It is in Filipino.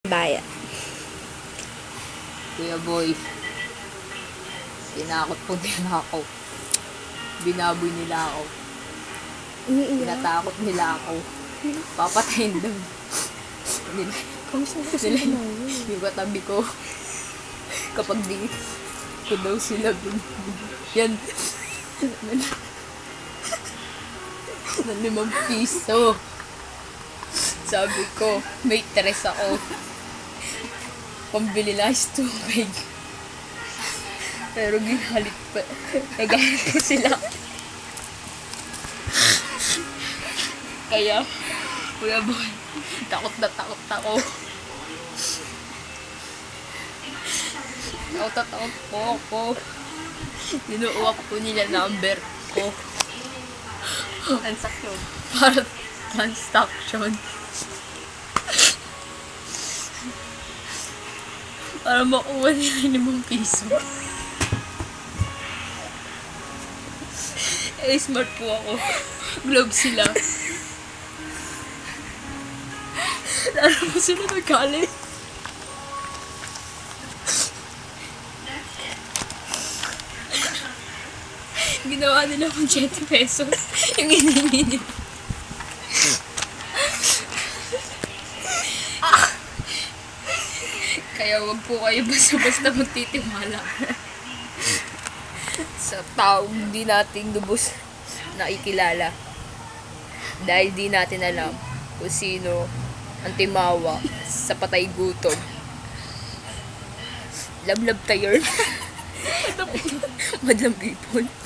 Baya. Kuya Boy, tinakot po nila ako. Binaboy nila ako. Tinatakot nila ako. Papatayin daw. Kamusta ko sila Yung katabi ko. Kapag di ko daw sila yan. Na 5 piso. Sabi ko, may tres ako. Pambili lang is tubig. Pero ginalit pa. Nagalit ko sila. Kaya, Kuya Boy, takot na takot ako. Takot na takot po ako. Dinuuwak po nila number ko. Transaction. Para transaction. Para makuha nila 5 piso. Eh, smart po ako. Globe sila. Lalo mo sila nagkali. Ginawa nila kung 20 pesos. Yung hinihingi nila. Kaya wag po kayo basta-basta magtitiwala sa taong di nating lubos nakikilala. Dahil di natin alam kung sino ang timawa sa patay gutom. Love tayo. Madam people.